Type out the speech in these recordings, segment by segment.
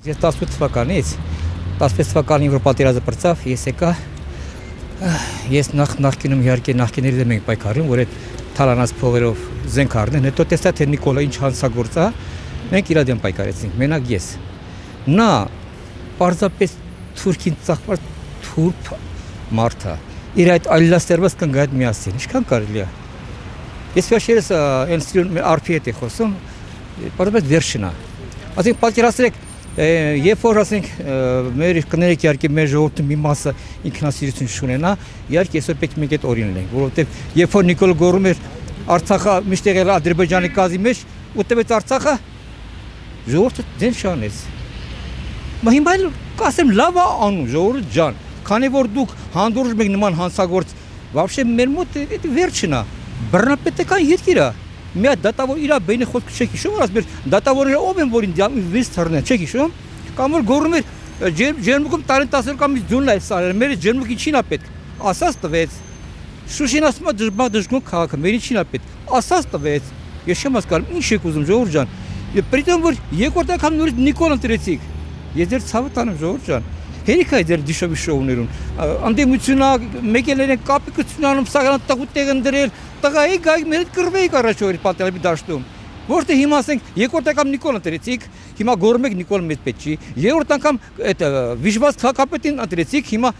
Ես 18 թվականից 16 թվականին որ պատերազմը բրծավ, ես եկա ես նախկինում իհարկե նախկիներից մենք պայքարում, որ այդ թալանած փողերով զենք առնեն, հետո տեսա թե Նիկոլը ինչ հանցագործ է, մենք իր դեմ պայքարեցինք, մենակ ես։ Նա պարզապես թուրքին ծախված թուրք մարդ է։ Իր այդ այլասերված կնգա հետ միասին, ինչքան կարելի է։ Ես վերջերս այն ստիլում արփի հետ եմ խոսում, պարզապես վերջնա։ Ասենք պատկերացրեք Երբ որ ասենք մեր կներեք իհարկե մեր ժողովրդի մի մասը ինքնասիրություն չունենա, իհարկե այսօր պետք է մենք այդ օրինն ենք, որովհետև երբ որ Նիկոլ գոռում էր Արցախը միշտ եղել է Ադրբեջանի կազմի մեջ, ու տվեց Արցախը, ժողովուրդը դեն շանեց։ Հիմա կասեմ լավ է անում ժողովուրդ ջան, քանի որ դուք հանդուրժ եք նման հանցագործ, вообще մեր մոտ վերջն է, բռնապետական երկիր է։ Մի հատ դատավոր իրա բենի խոսքը չեք հիշում, որ ասում դատավորները ով են որ ինձ թռնեն, չեք հիշում, կամ որ գոռում էր ջերմուկում տարին 10 կամից ձունն է սարել, մեր ջերմուկի ինչին է պետք, ասած տվեց։ Շուշին ասում է դժգոհ քաղաքը, մեր ինչին է պետք, ասած տվեց։ Ես չեմ հասկանում, ինչ եք ուզում ժողովուրդ ջան։ Պրիտոմ որ երկրորդ անգամ նորից Նիկոլ ընտրեցիք։ Ես ձեր ցավը տանեմ ժողովուրդ ջան։ Հերիք է ձեր դիշովի շոուներուն։ Անդեմությունա մեկելերեն կապիկություն անում, սաղան տղուտեղ ընդրել, տղայի գայք մեր հետ կռվեիք առաջ օրի պատերազմի դաշտում։ Որտե հիմա ասենք երկրորդ անգամ Նիկոլ ընտրեցիք, հիմա գոռում եք Նիկոլ մեծ պետք չի։ Երրորդ անգամ այդ վիժված քաղաքապետին ընտրեցիք, հիմա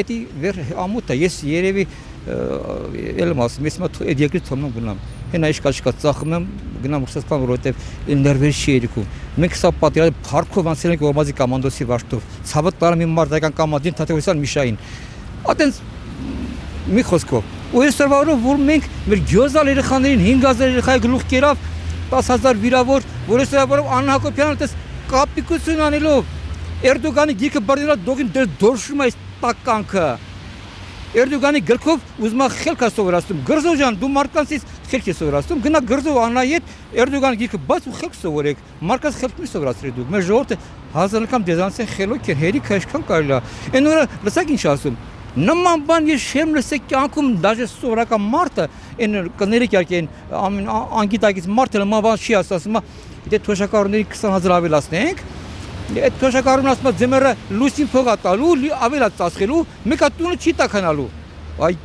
էդի վեր ամոթ է, ես երևի ելեմ ասում, ես մա այդ երկրի թողնում գնամ։ Հենա իշկա ծախում եմ, գնամ Ռուսաստան, որովհետև ներվեր չի երիկում։ Մենք սա պատերազմ փառքով անցել ենք Օրմազի կոմանդոսի վաշտով։ Ցավը տարա մի մարտական կամադին Թաթևոսյան Միշային։ Ատենց մի խոսքով։ Ու այսօրվա օրը որ մենք մեր գյոզալ երեխաներին 5000 երեխայի գլուխ կերավ 10000 վիրավոր, որ այսօրվա օրը Աննա Հակոբյանը տես կապիկություն անելով Էրդոգանի գիկը բռնելա դոգին դորշում է տականքը։ Էրդոգանի գրքով ուզում է խելք սովորացնում։ Գրզո ջան, դու մարդկանցից խելք ես սովորացնում։ Գնա գրզո Աննայի հետ Էրդոգանի գիրքը բաց ու խելք սովորեք։ Մարդկանց խելք մի սովորացրեք դուք։ Մեր ժողովուրդը հազարական դեզանսեն խելոք են, հերիք այսքան կարելի է։ Այն օրը լսակ ինչ ասում։ Նման բան ես չեմ լսել կյանքում, դաժե սովորական մարդը, այն կներեք իհարկե այն անգիտակից մարդը նման բան չի ասում, դե թոշակառուների 20000 ավելացնենք։ Այդ թոշակառուն ասում է ձմեռը լուսին փողա տալու, ավելա ծածկելու, մեկա տունը չի տականալու։ Այ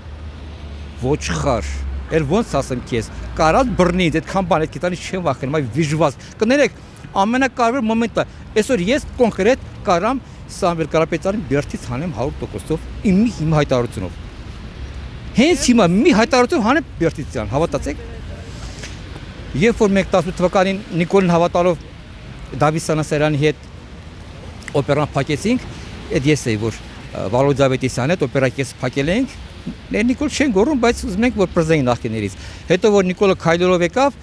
ոչխար, էլ ոնց ասեմ քեզ, կարած բռնից այդքան բան այդ կետանից չեմ վախենում, այ վիժված։ Կներեք, ամենակարևոր մոմենտը, այսօր ես կոնկրետ կարամ Սամվել Կարապետյանին բերդից հանեմ 100%-ով իմ հայտարարությունով։ Հենց հիմա մի հայտարարություն հանեմ բերդիցյան, հավատացեք։ Երբ որ մենք 18 թվականին Նիկոլին հավատալով Դավիթ Սանասարյանի հետ օպերան փակեցինք, այդ ես էի որ Վալոդիա Ավետիսյանի հետ օպերակես փակել ենք, Նիկոլ չեն գոռում, բայց ուզում ենք որ պրզենք նախկիներից։ Հետո որ Նիկոլը քայլելով եկավ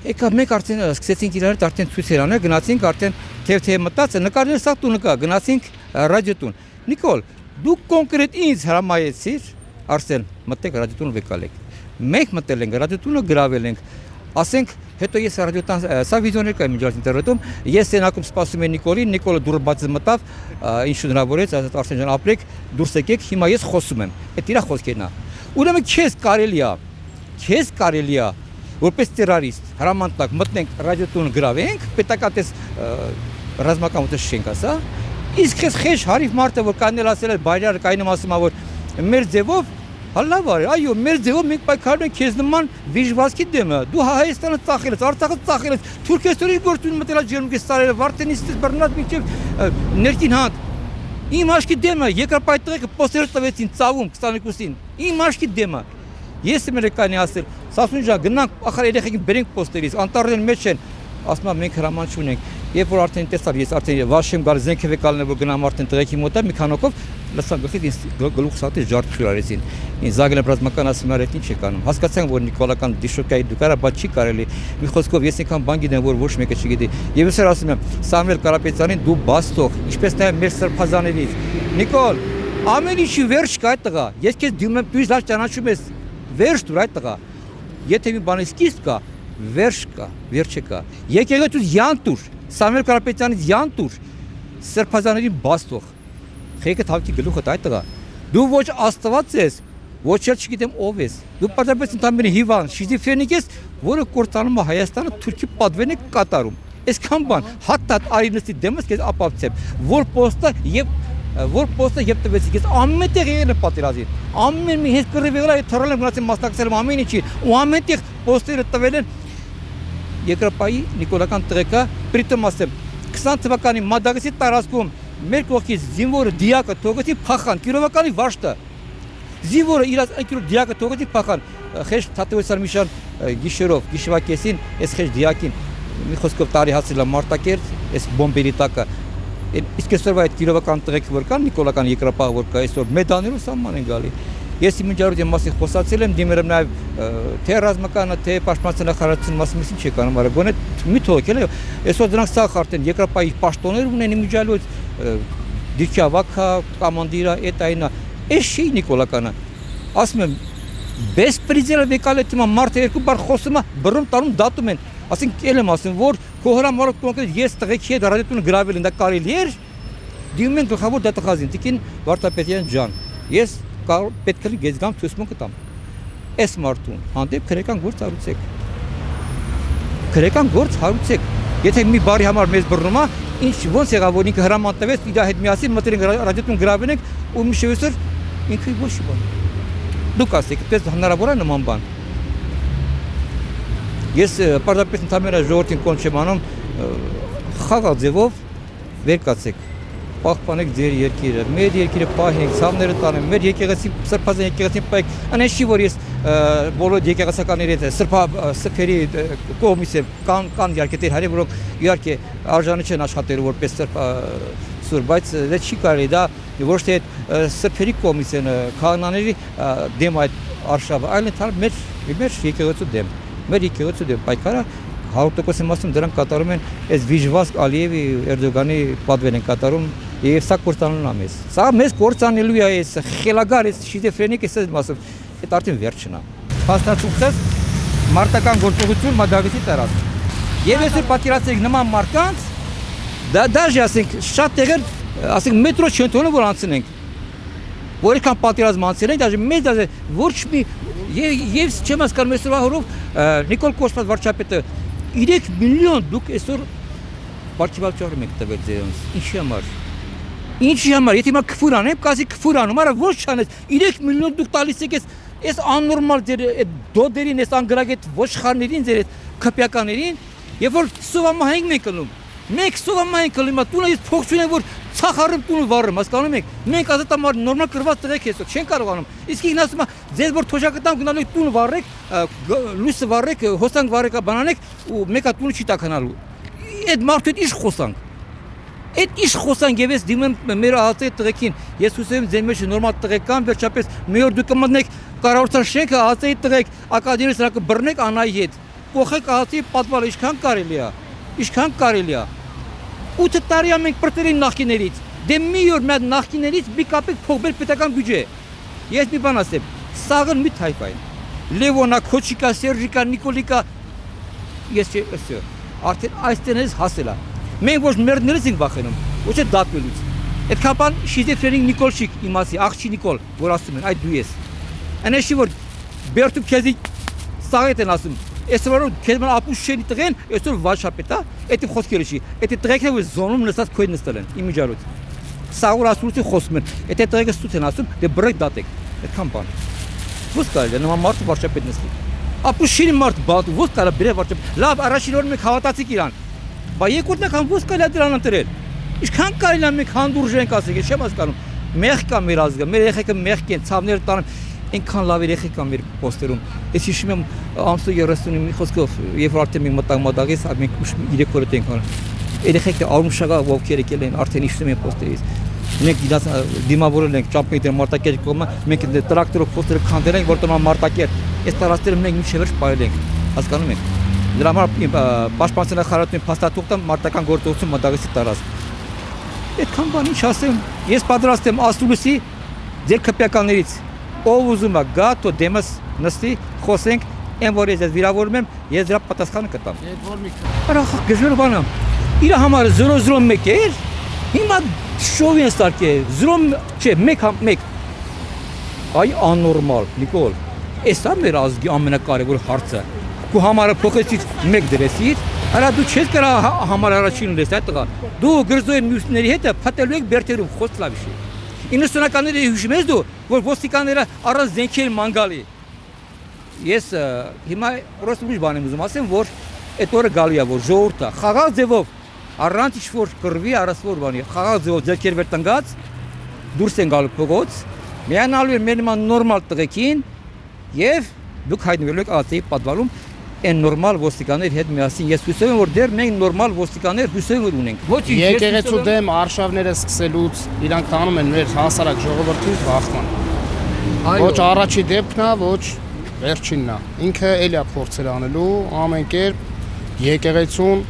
մենք արդեն սկսեցինք իրար հետ արդեն ցույցեր անել, գնացինք արդեն թեթև մտած, նկարներ սա տունը կա, գնացինք ռադիոտուն։ Նիկոլ, դու կոնկրետ ինձ հրամայեցիր, Արսեն, մտեք ռադիոտուն վեկալեք։ Մենք մտել ենք ռադիոտունը գրավել ենք։ Ասենք հետո ես ռադիոտան սա վիդեոներ կա միջազգային ինտերնետում, ես ցենակում սպասում եմ Նիկոլին, Նիկոլը դուրս բացեց մտավ, ինչ հնարավորեց, Արսեն ջան, ապրեք, դուրս եկեք, հիմա ես խոսում եմ։ Այդ իրա խոսքերն է։ Ուրեմն քեզ կարելի է որպես տերորիստ հրամանտակ մտնենք ռադիոտուն գրավենք, պետակատես ռազմական ուտես չենք ասա, իսկ ես խեշ հարիվ մարդը որ կանել ասել է բայրարը կայնում ասում որ մեր ձևով հալավ արի, այո մեր ձևով մենք պայքարում ենք քեզ նման վիժվածքի դեմը, դու Հայաստանը ծախել ես, Արցախը ծախել ես, Թուրքիստանի գործուն մտելա ջերմուկի սարերը, Վարդենիստից բռնած մինչև ներքին հատ, իմ աշկի դեմը երկրպայտ տղեկը պոստեր տվեցին ծավում 22-ին, իմ աշկի դեմը, ես եմ երեկանի ասել, Սասուն ջան գնանք ախր երեխեքին բերենք պոստերից, անտառներն մեջ են, ասում եմ մենք հրաման չունենք, երբ որ արդեն տեսավ ես արդեն վաշեմ գալ զենքով եկալն որ գնամ արդեն տղեկի մոտա մի քանոքով լսամ գլխից ինձ գլուխ սատի ջարդ շուրարեցին, ինձ զագել ռազմական ասում արեք ինչ եք անում, հասկացանք որ նիկոլական դիշոկայի դուկարա բաց չի կարելի, մի խոսքով ես ինքան բան գիտեմ որ ոչ մեկը չգիտի, եւ ես ասում եմ Սամվել Կարապետյանին դու բաց թող, ինչպես նաեւ մեր սրբազաներից, Նիկոլ, ամեն ինչի վերջ կա այդ տղա, ես քեզ դիմում եմ դու լավ ճանաչում ես, վերջ դուր այդ տղա, եթե մի բանի սկիզբ կա, վերջը կա, եկեք դու յանտուր, Սամվել Կարապետյանից յանտուր, սրբազաներին բաց թող, խեկը թավքի գլուխը այդ տղա, դու ոչ Աստված ես, ոչ էլ չգիտեմ ով ես, դու պարզապես ընդամենը հիվանդ, շիզոֆրենիկ ես, որը կործանում է Հայաստանը Թուրքի պատվերն է կատարում, Այսքան բան, հատատ արինստի դեմս քեզ ապացեմ, որ պոստը եւ տվեցի քեզ ամեն տեղ եղել է պատերազմին։ Ամեն մի հետ կռիվ եղել է, թռել եմ գնացել մասնակցել ամեն ինչի, ու ամեն տեղ պոստերը տվել են Երկրապահի նիկոլական տղեկա, պրիտոմ ասեմ 20 թվականի Մադագասի տարածքում մեր կողքից զինվորը դիակը թողեցի փախան, Կիրովականի վաշտը։ Զինվորը իր անկյուրը դիակը թողեցի փախան, խեշ Թատեւոսյան Միշան գիշերով, գիշվակեսին, այս խեշ դիակին մի խոսքով տարի հասել է Մարտակերտ, այս բոմբերի տակը։ Իսկ այսօրվա այդ Կիրովական տղեկ որ կան, նիկոլական երկրապահ որ կա, այսօր մեդաներով սահման են գալի։ Ես իմ ինժարույթի մասին խոսացել եմ, դիմել եմ նաև թե ռազմականը, թե պաշտպանության նախարարության մասին ինչ է կանում, արագ գոնե մի թողել է։ Այսօր դրանք սաղ արդեն երկրապահի պաշտոններ ունեն իմիջիալոց, դիրքավակա, կամանդիրա, այդ այնա։ Այս չի նիկոլականը։ Ասում եմ, բեսպրիդելը վեկալ է թիմա մարդը երկու բար խոսում է, բռում տանում դատում են։ Ասենք ել եմ ասում, որ կողրամարը կոնկրետ ես տղեկի հետ ռադիոտունը գրավել են, դա կարելի էր։ Դիմում են գլխավոր դատախազին, Տիկին Վարդապետյան ջան։ Ես պետք է գեզ գամ ցույցում կտամ։ Այս մարդուն հանդեպ քրեական գործ հարուցեք։ Քրեական գործ հարուցեք։ Եթե մի բարի համար մեզ բռնում է, ինչ ոնց եղավ որ ինքը հրաման տվեց, իր հետ միասին մտերին ռադիոտուն գրավել ենք ու մի շեվեսր ինքը ոչ բան։ Դուք ասեք, այդպես հնարավոր է նման բան։ Ես պարզապես ընդհանրապես ժողովրդին կոչ եմ անում խաղաղ ձևով վեր կացեք։ Պահպանեք ձեր երկիրը, մեր երկիրը պահենք, ցավները տանենք, մեր եկեղեցին, սրբազան եկեղեցին պահենք։ Անեշի որ ես բոլոր եկեղեցականների հետ սրբերի կողմից եմ, կան իհարկե դեր հարի, որոնք իհարկե արժանի չեն աշխատելու որպես սուրբ, բայց դա չի կարելի, դա ոչ թե սրբերի կողմից են քահանաների դեմ այդ արշավը, այլ ընդհանուր մեր եկեղեցու դեմ, մեր եկեղեցու դեմ պայքարը 100% եմ ասում, դրանք կատարում են այս վիժվազք Ալիևի Էրդոգանի պատվեր են կատարում եւ սա կործանելու է մեզ։ Սա մեզ կործանելու է այս խելագար, այս շիզոֆրենիկ, այս մասով, այդ արդեն վերջն է։ Փաստացուկս մարտական գործողություն Մադագասի տարածքում։ Եվ այսօր պատկերացրեք նման մարկանց, դա դաժե ասենք շատ տեղեր, ասենք մետրո չեն թողնում որ անցնենք։ Որքան պատերազմ անցել են, դաժե մեզ դաժե ոչ մի եւ չեմ հասկանում այսօրվա հորով Նիկոլ Կոշպատ վարչապետը 3 միլիոն դուք այսօր պարտիվալճարում եք տվել ձերանց։ Ինչի համար։ Ինչի համար, եթե հիմա քֆուր անեմ, կասի քֆուր անում, արա ոչ չանես 3 միլիոն դուք տալիս եք այս աննորմալ ձեր այդ դոդերին, այս անգրագետ ոչխարներին, ձեր այդ քպյականերին, երբ որ սովամահենք ենք կլում։ Մենք սովամահենք կլում, տունը ես փող չունեմ որ ցախարım տունը վառեմ, հասկանում եք։ Մենք ազատամար նորմալ կրված տղեկ էսօ չեն կարողանում։ Իսկ ինքն ասում է, ձեզ որ թոշակը տամ գնալու տուն վառեք, լույսը վառեք, հոսանք վառեք, բանանեք ու մեկը տունը չի տականալու։ Այդ մարդու հետ ինչ խոսանք։ Այդ ինչ խոսանք եւ ես դիմեմ մեր ահացի տղեկին։ Ես հուսում եմ ձեր մեջ նորմալ տղեկան, վերջապես մի օր դուք կմտնեք կառավարության շենքը ահացի տղեկ, ակադեմիայի սրակը բռնեք անայի հետ։ Կողեք ահացի պատվալը ինչքան կարելի է։ Ինչքան կարելի է։ 8 տարի մենք պրտերին նախկիներից, դե մի օր մեր նախկիներից մի կապեք փողբել պետական բյուջե։ Ես մի բան ասեմ, սաղն մի թայֆային։ Լևոնա, Քոչիկա, Սերժիկա, Նիկոլիկա, ես չէ, ասյո, արդեն այստեղից հասել է։ Մենք ոչ մերդներից ենք վախենում, ոչ է դատվելուց։ Այդքան բան շիզոֆրենիկ Նիկոլշիկ իմացի, աղջի Նիկոլ, որ ասում են, այդ դու ես։ Անեշի որ բերտու քեզի սաղետ են ասում։ Այսօր քեզ ման ապուշ չեն տղեն, այսօր վարչապետա, այդ խոսքերը չի։ Այդ տղեկը որ զոնում նստած քույր նստել են, իմիջարոց։ Սաղուր ասուրցի խոսում են, այդ տղեկը ստուտ են ասում, դե բրեք դատեք։ Այդքան բան։ Ո՞ս կարելի է նման մարդ վարչապետ նստի։ Ապուշին մարդ բադ, ո՞ս կարա բրե վարչապետ։ Լավ, առաջին օրը մենք հավատացիք իրան։ Բա երկրորդն անգամ ո՞ս կարելի է դրան ընտրել։ Ինչքան կարելի է մենք հանդուրժ ենք ասեք, չեմ հասկանում։ Մեղք կա մեր ազգը, մեր երեխեքը մեղք են, ցավները տանում։ Այնքան լավ երեխեք կան մեր պոստերում։ Ես հիշում եմ ամսու 30-ին մի խոսքով, երբ արդեն մենք մտանք Մադագաս, մենք 3 օր ենք անում։ Երեխեքը արմուշագա ովքեր եկել են, արդեն հիշում են պոստերից։ Մենք իրաց դիմավորել ենք ճամփեդի Մարտակերտ կողմը, մենք տրակտորով պոստերը քանդել ենք, որտեղ Մարտակերտ։ Այս տարածքները մենք մինչև վերջ պայել ենք։ Հասկանում եք։ Դրա համար պաշտպանության նախարարությունը փաստաթուղթը մարտական գործողություն Մադագասի տարածք։ Այդքան բան ինչ ասեմ, ես պատրաստ եմ ասուլուսի ձեր քպյականներից ով ուզում է գա թո դեմս նստի խոսենք այն որ ես վիրավորում եմ ես դրա պատասխանը կտամ արա գժվեր բանամ իր համարը 001 էր հիմա շովին ստարկե 0 չէ 1 այ աննորմալ Նիկոլ էսա մեր ազգի ամենակարևոր հարցը քո համարը փոխեցիր 1 դրեսիր Արա դու չես կրա համար առաջին ունես այդ տղա։ Դու գրզոյի մյուսների հետ փաթելու եք բերտերում խոս լավ չի։ 90-ականների հիշում ես դու, որ ոստիկանները առանց զենքեր մանգալի։ Ես հիմա պրոստը ուրիշ բան եմ ուզում ասեմ, որ այդ օրը գալու է, որ ժողովուրդը խաղաղ ձևով առանց ինչ-որ կռվի, առանց որ բանի, խաղաղ ձևով ձեռքեր վեր տնկած դուրս են գալու փողոց, միանալու են մեր նման նորմալ տղեկին եւ դուք հայտնվելու եք ԱՏ-ի պատվալում այն նորմալ ոստիկանների հետ միասին։ Ես հույսով եմ, որ դեռ մենք նորմալ ոստիկաններ հույսով ունենք։ Ոչ եկեղեցու դեմ արշավները սկսելուց իրանք տանում են մեր հասարակ ժողովրդին բախման։ Ոչ առաջի դեպքն է, ոչ վերջինն է։ Ինքը էլի է փորձել անելու ամեն կերպ եկեղեցուն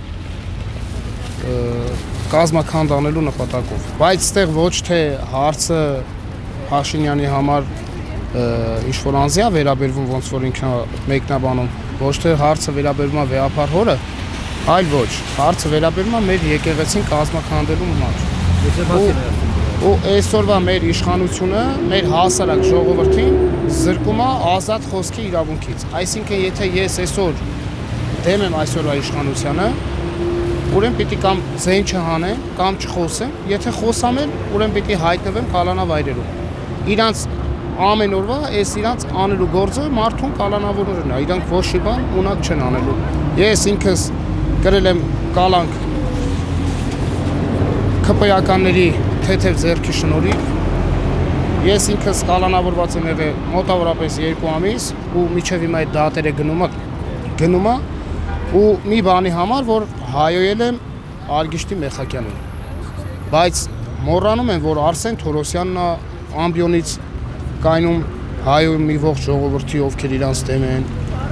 կազմաքանդ անելու նպատակով։ Բայց այստեղ ոչ թե հարցը Փաշինյանի համար ինչ-որ անձի է վերաբերվում, ոնց որ ինքն մեկնաբանում, ոչ թե հարցը վերաբերվում է վեհապար հորը, այլ ոչ, հարցը վերաբերվում է մեր եկեղեցին կազմաքանդելու համար։ Ու այսօրվա մեր իշխանությունը մեր հասարակ ժողովրդին զրկում է ազատ խոսքի իրավունքից։ Այսինքն եթե ես այսօր դեմ եմ այսօրվա իշխանությանը, ուրեմն պիտի կամ զեն չհանեմ, կամ չխոսեմ, եթե խոսամ եմ, ուրեմն պիտի հայտնվեմ կալանավայրերում։ Իրանց ամեն օրվա այս իրանց անելու գործը մարդուն կալանավորներն է, իրանք ոչ մի բան ունակ չեն անելու։ Ես ինքս գրել եմ կալանք ԿՊ-ականների թեթև ձեռքի շնորհիվ։ Ես ինքս կալանավորված եմ եղել մոտավորապես 2 ամիս ու միջև հիմա այդ դատերը գնում է ու մի բանի համար, որ հայոյել եմ Արգիշտի Մեխակյանին։ Բայց մոռանում եմ, որ Արսեն Թորոսյանն է ամբիոնից կայնում հայոյում մի ողջ ժողովրդի, ովքեր իրանց դեմ են։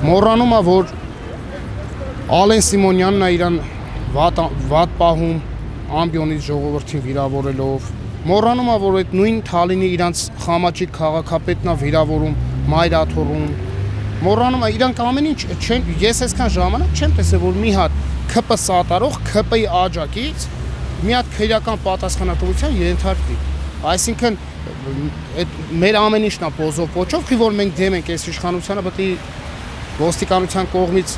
Մոռանում է, որ Ալեն Սիմոնյանն է իրան վատ պահում ամբիոնից ժողովրդին վիրավորելով։ Մոռանում է, որ այդ նույն Թալինի իրանց խամաճիկ քաղաքապետն է վիրավորում, մայրաթորում։ Մոռանում է, իրանք ամեն ինչ չեն, ես այսքան ժամանակ չեմ տեսել, որ մի հատ ԿՊ սատարող ԿՊ-ի աջակից մի հատ քրեական պատասխանատվության ենթարկվի։ Այսինքն այդ մեր ամեն ինչն է պոզով փոչով, քի որ մենք դեմ ենք այս իշխանությանը, պետք է ոստիկանության կողմից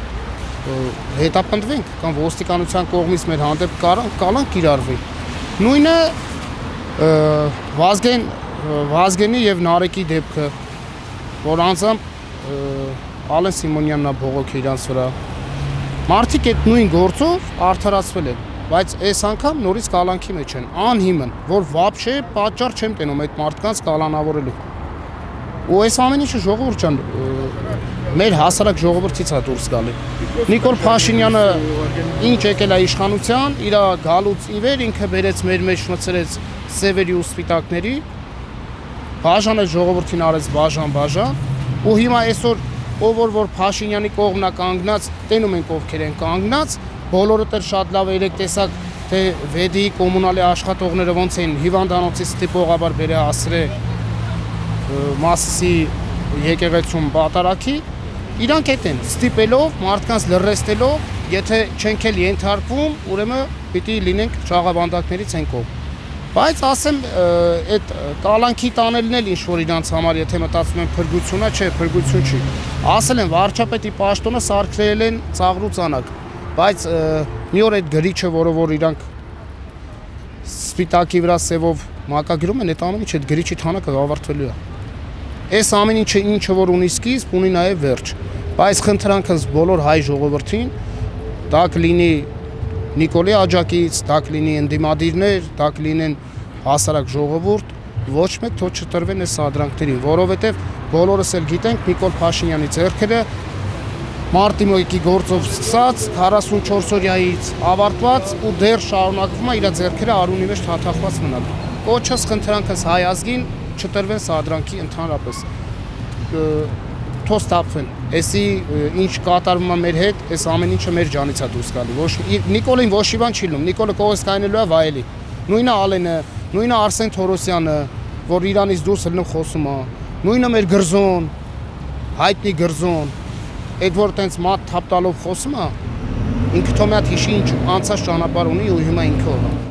հետապնդվենք կամ ոստիկանության կողմից մեր հանդեպ կալանք կիրառվի։ Նույնը Վազգենի եւ Նարեկի դեպքը, որ անձամբ Ալեն Սիմոնյանն է բողոքի իրանց վրա։ Մարդիկ այդ նույն գործով արդարացվել են, բայց այս անգամ նորից կալանքի մեջ են, անհիմն, որ վաբշե պատճառ չեմ տենում այդ մարդկանց կալանավորելու։ Ու այս ամեն ինչը ժողովուրդ ջան, մեր հասարակ ժողովրդից է դուրս գալի։ Նիկոլ Փաշինյանը ինչ եկել է իշխանության, իր գալուց ի վեր ինքը բերեց մեր մեջ մցրեց սևերի ու սպիտակների, բաժանը ժողովրդին արեց բաժան, ու հիմա այսօր ով որ Փաշինյանի կողմն է կանգնած, տենում ենք ովքեր են կանգնած, բոլորը դեռ շատ լավ է երեք տեսակ, թե վեդի կոմունալի աշխատողները ոնց են հիվանդանոցից տիպողաբար բերե ասրե Մասիսի եկեղեցում պատարակի, իրանք այդ են ստիպելով, մարդկանց լրրեստելով, եթե չենք էլ ենթարկվում, ուրեմն պիտի լինենք շաղավանդակներից են կողմ։ Բայց ասեմ, այդ կալանքի տանելն էլ ինչ-որ իրանց համար, եթե մտածում են փրկություն է, չէ, փրկություն չի։ Ասել են վարչապետի պաշտոնը սարքրել են ծաղրու ծանակ, բայց մի օր այդ գրիչը, որը որ իրանք սպիտակի վրա սևով մակագրում են, այդ ամեն ինչ այդ գրիչի թանակը ավարտվելու է։ Այս ամեն ինչը որ ունի սկիզբ, ունի նաև վերջ։ Բայց խնդրանքս բոլոր հայ ժողովրդին, դա կլինի Նիկոլի աջակից, դա կլինի ընդդիմադիրներ, դա կլինեն հասարակ ժողովուրդ, ոչ մեկ թող չտրվեն այս սադրանքներին, որովհետև բոլորս էլ գիտենք Նիկոլ Փաշինյանի ձեռքերը մարտի 1-ի գործով սկսած 44 օրյայից ավարտված ու դեռ շարունակվում է իր ձեռքերը արունի մեջ թաթախված մնալ։ Կոչս խնդրանքս հայ ազգին չտրվեն սադրանքի ընդհանրապես։ Թող ստապվեն։ Էսի ինչ կատարվում է մեր հետ, այս ամեն ինչը մեր ջանից է դուրս գալի։ Նիկոլին ոչ մի բան չի լինում, Նիկոլը կողս կայնելու է վայելի։ Նույնը Ալենը, նույնը Արսեն Թորոսյանը, որ Իրանից դուրս ելնում խոսում է, նույնը մեր Գրզոն, հայտնի Գրզոն, այդ որ տենց մատ թափ տալով խոսում է, ինքը թող մի հատ հիշի ինչ անցած ճանապարհ ունի ու հիմա ինքը օրը։